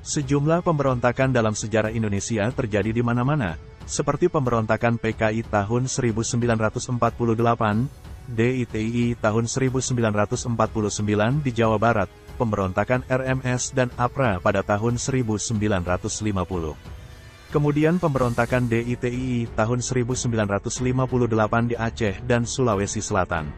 Sejumlah pemberontakan dalam sejarah Indonesia terjadi di mana-mana, seperti pemberontakan PKI tahun 1948, DITI tahun 1949 di Jawa Barat, pemberontakan RMS dan APRA pada tahun 1950. Kemudian pemberontakan DITI tahun 1958 di Aceh dan Sulawesi Selatan.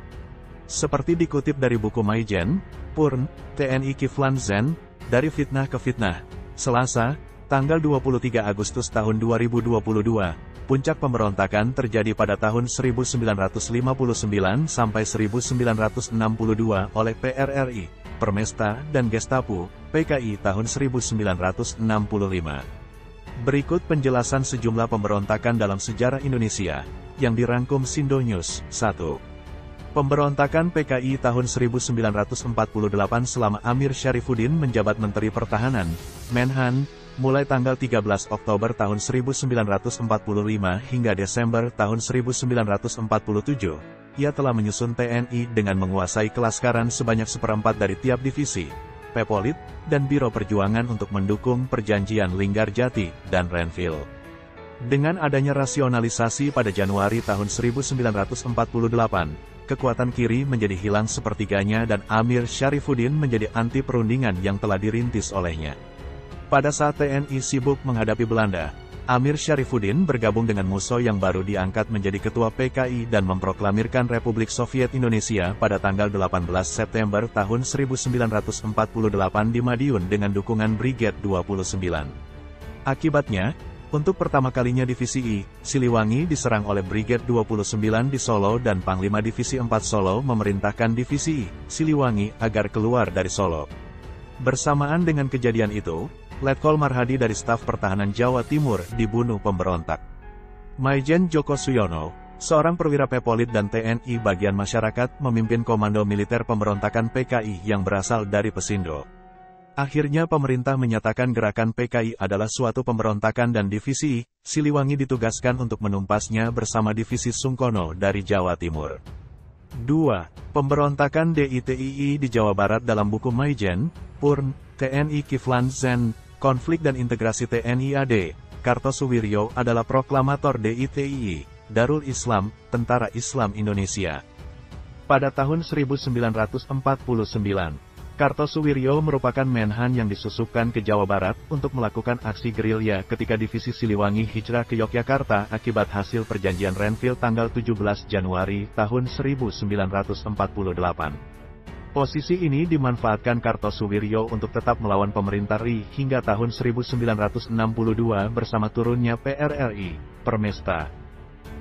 Seperti dikutip dari buku Maijen, Purn, TNI Kiflan Zen, Dari Fitnah ke Fitnah, Selasa, tanggal 23 Agustus tahun 2022, puncak pemberontakan terjadi pada tahun 1959 sampai 1962 oleh PRRI, Permesta, dan Gestapo, PKI tahun 1965. Berikut penjelasan sejumlah pemberontakan dalam sejarah Indonesia, yang dirangkum Sindo News. 1. Pemberontakan PKI tahun 1948 selama Amir Syarifuddin menjabat Menteri Pertahanan, Menhan, mulai tanggal 13 Oktober tahun 1945 hingga Desember tahun 1947, ia telah menyusun TNI dengan menguasai kelaskaran sebanyak seperempat dari tiap divisi, Pepolit, dan Biro Perjuangan untuk mendukung perjanjian Linggarjati dan Renville. Dengan adanya rasionalisasi pada Januari tahun 1948, kekuatan kiri menjadi hilang sepertiganya dan Amir Syarifuddin menjadi anti perundingan yang telah dirintis olehnya. Pada saat TNI sibuk menghadapi Belanda, Amir Syarifuddin bergabung dengan Musso yang baru diangkat menjadi ketua PKI dan memproklamirkan Republik Soviet Indonesia pada tanggal 18 September tahun 1948 di Madiun dengan dukungan Brigade 29. Akibatnya, untuk pertama kalinya Divisi I, Siliwangi diserang oleh Brigade 29 di Solo dan Panglima Divisi 4 Solo memerintahkan Divisi I, Siliwangi agar keluar dari Solo. Bersamaan dengan kejadian itu, Letkol Marhadi dari Staf Pertahanan Jawa Timur dibunuh pemberontak. Maijen Joko Suyono, seorang perwira Pepolit dan TNI bagian masyarakat, memimpin komando militer pemberontakan PKI yang berasal dari Pesindo. Akhirnya pemerintah menyatakan gerakan PKI adalah suatu pemberontakan dan Divisi I, Siliwangi ditugaskan untuk menumpasnya bersama Divisi Sungkono dari Jawa Timur. 2. Pemberontakan DITII di Jawa Barat dalam buku Maijen, Purn, TNI Kiflan Zen, Konflik dan Integrasi TNI AD, Kartosuwiryo adalah proklamator DITII, Darul Islam, Tentara Islam Indonesia. Pada tahun 1949, Kartosuwiryo merupakan Menhan yang disusupkan ke Jawa Barat untuk melakukan aksi gerilya ketika Divisi Siliwangi hijrah ke Yogyakarta akibat hasil perjanjian Renville tanggal 17 Januari tahun 1948. Posisi ini dimanfaatkan Kartosuwiryo untuk tetap melawan pemerintah RI hingga tahun 1962 bersama turunnya PRRI, Permesta.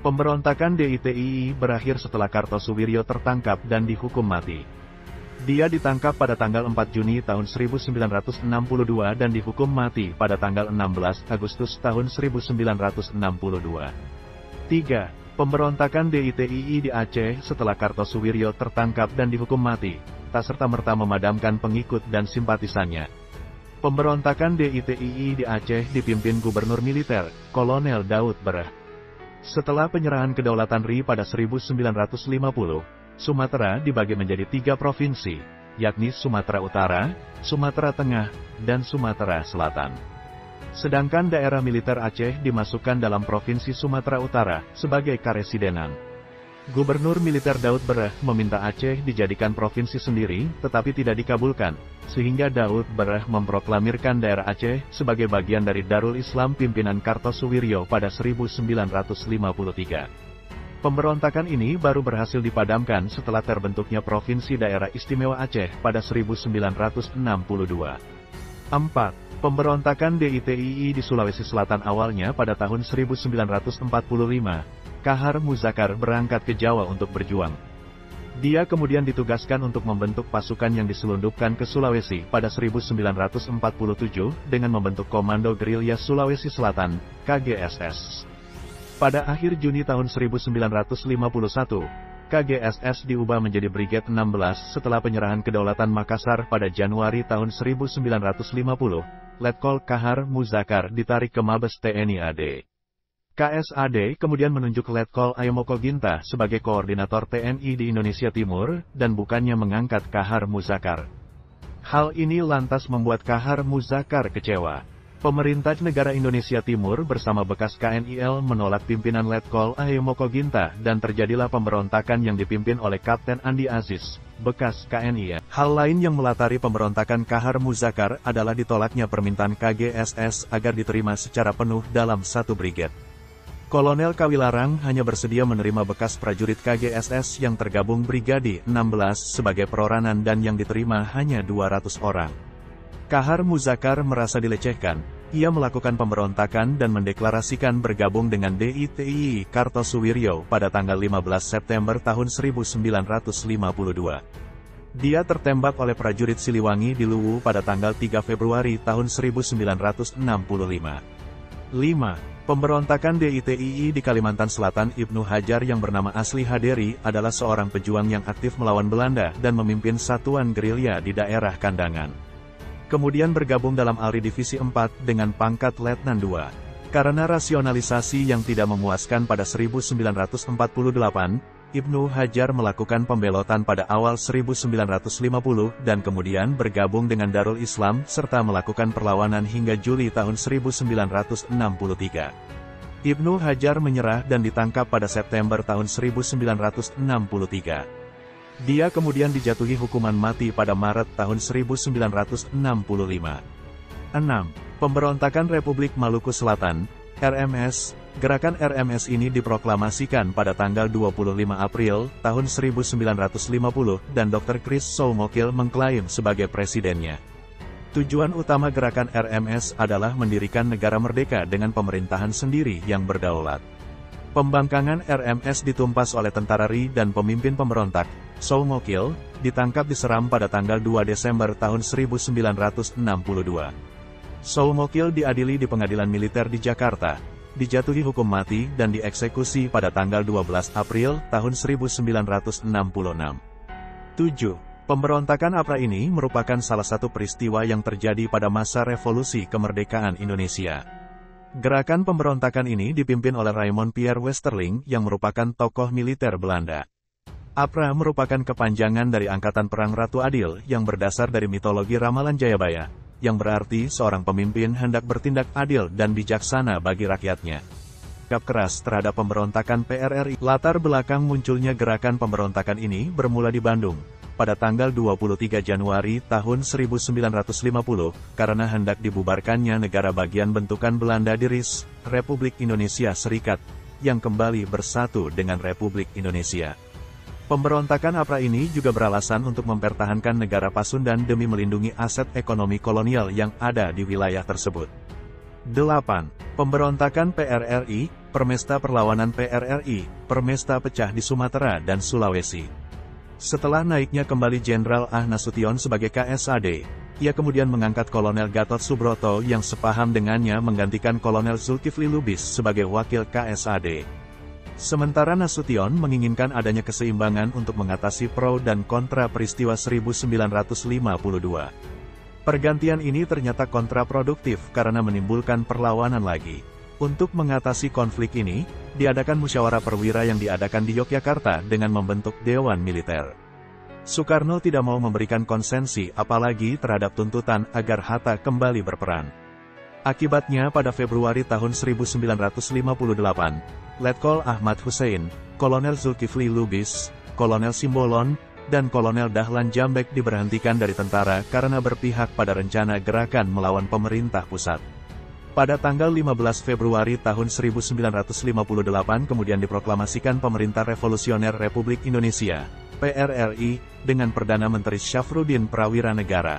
Pemberontakan DITII berakhir setelah Kartosuwiryo tertangkap dan dihukum mati. Dia ditangkap pada tanggal 4 Juni tahun 1962 dan dihukum mati pada tanggal 16 Agustus tahun 1962. 3. Pemberontakan DITII di Aceh setelah Kartosuwiryo tertangkap dan dihukum mati, tak serta-merta memadamkan pengikut dan simpatisannya. Pemberontakan DITII di Aceh dipimpin Gubernur Militer, Kolonel Daud Bereh. Setelah penyerahan kedaulatan RI pada 1950, Sumatera dibagi menjadi 3 provinsi, yakni Sumatera Utara, Sumatera Tengah, dan Sumatera Selatan. Sedangkan daerah militer Aceh dimasukkan dalam Provinsi Sumatera Utara sebagai karesidenan. Gubernur Militer Daud Bereh meminta Aceh dijadikan provinsi sendiri, tetapi tidak dikabulkan, sehingga Daud Bereh memproklamirkan daerah Aceh sebagai bagian dari Darul Islam pimpinan Kartosuwiryo pada 1953. Pemberontakan ini baru berhasil dipadamkan setelah terbentuknya Provinsi Daerah Istimewa Aceh pada 1962. 4. Pemberontakan DITII di Sulawesi Selatan awalnya pada tahun 1945, Kahar Muzakar berangkat ke Jawa untuk berjuang. Dia kemudian ditugaskan untuk membentuk pasukan yang diselundupkan ke Sulawesi pada 1947 dengan membentuk Komando Gerilya Sulawesi Selatan, KGSS. Pada akhir Juni tahun 1951, KGSS diubah menjadi Brigade 16 setelah penyerahan kedaulatan Makassar pada Januari tahun 1950. Letkol Kahar Muzakar ditarik ke Mabes TNI AD. KSAD kemudian menunjuk Letkol Ayomoko Ginta sebagai koordinator TNI di Indonesia Timur, dan bukannya mengangkat Kahar Muzakar. Hal ini lantas membuat Kahar Muzakar kecewa. Pemerintah negara Indonesia Timur bersama bekas KNIL menolak pimpinan Letkol Ahemoko Ginta dan terjadilah pemberontakan yang dipimpin oleh Kapten Andi Aziz, bekas KNI. Hal lain yang melatari pemberontakan Kahar Muzakar adalah ditolaknya permintaan KGSS agar diterima secara penuh dalam satu brigade. Kolonel Kawilarang hanya bersedia menerima bekas prajurit KGSS yang tergabung Brigade 16 sebagai perorangan dan yang diterima hanya 200 orang. Kahar Muzakar merasa dilecehkan, ia melakukan pemberontakan dan mendeklarasikan bergabung dengan DITI Kartosuwiryo pada tanggal 15 September tahun 1952. Dia tertembak oleh prajurit Siliwangi di Luwu pada tanggal 3 Februari tahun 1965. 5. Pemberontakan DITI di Kalimantan Selatan. Ibnu Hajar yang bernama asli Haderi adalah seorang pejuang yang aktif melawan Belanda dan memimpin satuan gerilya di daerah Kandangan. Kemudian bergabung dalam ALRI Divisi 4 dengan pangkat Letnan II. Karena rasionalisasi yang tidak memuaskan pada 1948, Ibnu Hajar melakukan pembelotan pada awal 1950 dan kemudian bergabung dengan Darul Islam serta melakukan perlawanan hingga Juli tahun 1963. Ibnu Hajar menyerah dan ditangkap pada September tahun 1963. Dia kemudian dijatuhi hukuman mati pada Maret tahun 1965. 6. Pemberontakan Republik Maluku Selatan, RMS. Gerakan RMS ini diproklamasikan pada tanggal 25 April tahun 1950 dan Dr. Chris Soumokil mengklaim sebagai presidennya. Tujuan utama gerakan RMS adalah mendirikan negara merdeka dengan pemerintahan sendiri yang berdaulat. Pembangkangan RMS ditumpas oleh tentara RI dan pemimpin pemberontak, Soumokil, ditangkap diseram pada tanggal 2 Desember tahun 1962. Soumokil diadili di pengadilan militer di Jakarta, dijatuhi hukum mati dan dieksekusi pada tanggal 12 April tahun 1966. 7. Pemberontakan APRA ini merupakan salah satu peristiwa yang terjadi pada masa revolusi kemerdekaan Indonesia. Gerakan pemberontakan ini dipimpin oleh Raymond Pierre Westerling yang merupakan tokoh militer Belanda. APRA merupakan kepanjangan dari Angkatan Perang Ratu Adil yang berdasar dari mitologi ramalan Jayabaya, yang berarti seorang pemimpin hendak bertindak adil dan bijaksana bagi rakyatnya. Sikap keras terhadap pemberontakan PRRI. Latar belakang munculnya gerakan pemberontakan ini bermula di Bandung, pada tanggal 23 Januari tahun 1950, karena hendak dibubarkannya negara bagian bentukan Belanda di RIS, Republik Indonesia Serikat, yang kembali bersatu dengan Republik Indonesia. Pemberontakan APRA ini juga beralasan untuk mempertahankan negara Pasundan demi melindungi aset ekonomi kolonial yang ada di wilayah tersebut. 8. Pemberontakan PRRI, Permesta Perlawanan PRRI, Permesta pecah di Sumatera dan Sulawesi. Setelah naiknya kembali Jenderal Ah Nasution sebagai KSAD, ia kemudian mengangkat Kolonel Gatot Subroto yang sepaham dengannya menggantikan Kolonel Zulkifli Lubis sebagai wakil KSAD. Sementara Nasution menginginkan adanya keseimbangan untuk mengatasi pro dan kontra peristiwa 1952. Pergantian ini ternyata kontraproduktif karena menimbulkan perlawanan lagi. Untuk mengatasi konflik ini, diadakan musyawarah perwira yang diadakan di Yogyakarta dengan membentuk Dewan Militer. Soekarno tidak mau memberikan konsensi apalagi terhadap tuntutan agar Hatta kembali berperan. Akibatnya pada Februari tahun 1958, Letkol Ahmad Hussein, Kolonel Zulkifli Lubis, Kolonel Simbolon, dan Kolonel Dahlan Jambek diberhentikan dari tentara karena berpihak pada rencana gerakan melawan pemerintah pusat. Pada tanggal 15 Februari tahun 1958 kemudian diproklamasikan Pemerintah Revolusioner Republik Indonesia, PRRI, dengan Perdana Menteri Syafruddin Prawira Negara.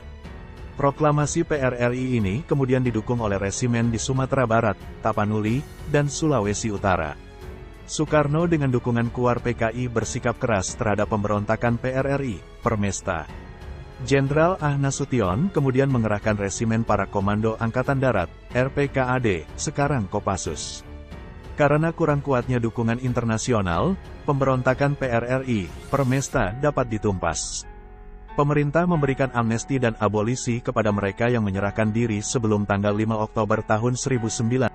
Proklamasi PRRI ini kemudian didukung oleh resimen di Sumatera Barat, Tapanuli, dan Sulawesi Utara. Soekarno dengan dukungan KUAR PKI bersikap keras terhadap pemberontakan PRRI, Permesta. Jenderal Ah Nasution kemudian mengerahkan resimen para komando Angkatan Darat, RPKAD, sekarang Kopassus. Karena kurang kuatnya dukungan internasional, pemberontakan PRRI, Permesta dapat ditumpas. Pemerintah memberikan amnesti dan abolisi kepada mereka yang menyerahkan diri sebelum tanggal 5 Oktober tahun 1909.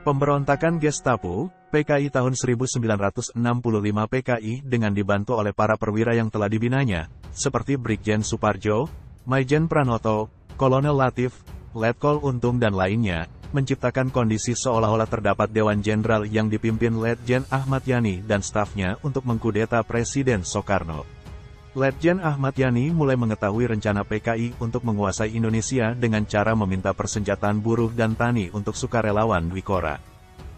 Pemberontakan Gestapo, PKI tahun 1965 PKI dengan dibantu oleh para perwira yang telah dibinanya, seperti Brigjen Suparjo, Maijen Pranoto, Kolonel Latif, Letkol Untung dan lainnya, menciptakan kondisi seolah-olah terdapat Dewan Jenderal yang dipimpin Letjen Ahmad Yani dan stafnya untuk mengkudeta Presiden Soekarno. Letjen Ahmad Yani mulai mengetahui rencana PKI untuk menguasai Indonesia dengan cara meminta persenjataan buruh dan tani untuk sukarelawan Dwikora.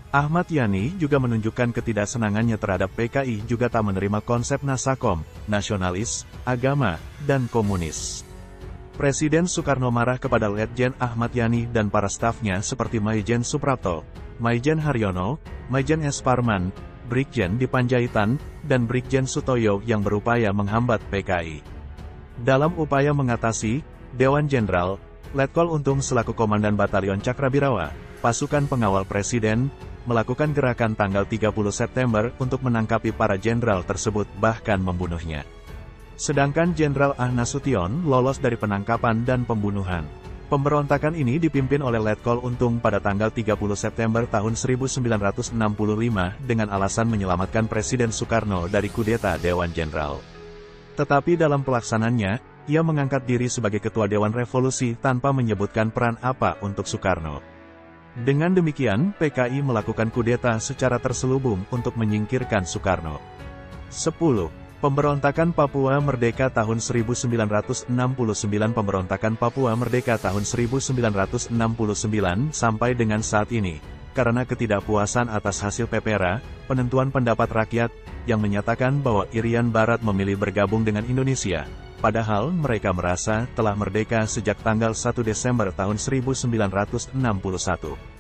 Ahmad Yani juga menunjukkan ketidaksenangannya terhadap PKI juga tak menerima konsep Nasakom, nasionalis, agama, dan komunis. Presiden Soekarno marah kepada Letjen Ahmad Yani dan para stafnya seperti Maijen Suprapto, Maijen Haryono, Maijen S. Parman, Brigjen di Panjaitan, dan Brigjen Sutoyo yang berupaya menghambat PKI. Dalam upaya mengatasi, Dewan Jenderal, Letkol Untung selaku Komandan Batalion Cakrabirawa, pasukan pengawal Presiden, melakukan gerakan tanggal 30 September untuk menangkapi para jenderal tersebut bahkan membunuhnya. Sedangkan Jenderal Ah Nasution lolos dari penangkapan dan pembunuhan. Pemberontakan ini dipimpin oleh Letkol Untung pada tanggal 30 September tahun 1965 dengan alasan menyelamatkan Presiden Soekarno dari kudeta Dewan Jenderal. Tetapi dalam pelaksananya, ia mengangkat diri sebagai Ketua Dewan Revolusi tanpa menyebutkan peran apa untuk Soekarno. Dengan demikian, PKI melakukan kudeta secara terselubung untuk menyingkirkan Soekarno. 10. Pemberontakan Papua Merdeka tahun 1969. Pemberontakan Papua Merdeka tahun 1969 sampai dengan saat ini, karena ketidakpuasan atas hasil PPRA, penentuan pendapat rakyat, yang menyatakan bahwa Irian Barat memilih bergabung dengan Indonesia, padahal mereka merasa telah merdeka sejak tanggal 1 Desember tahun 1961.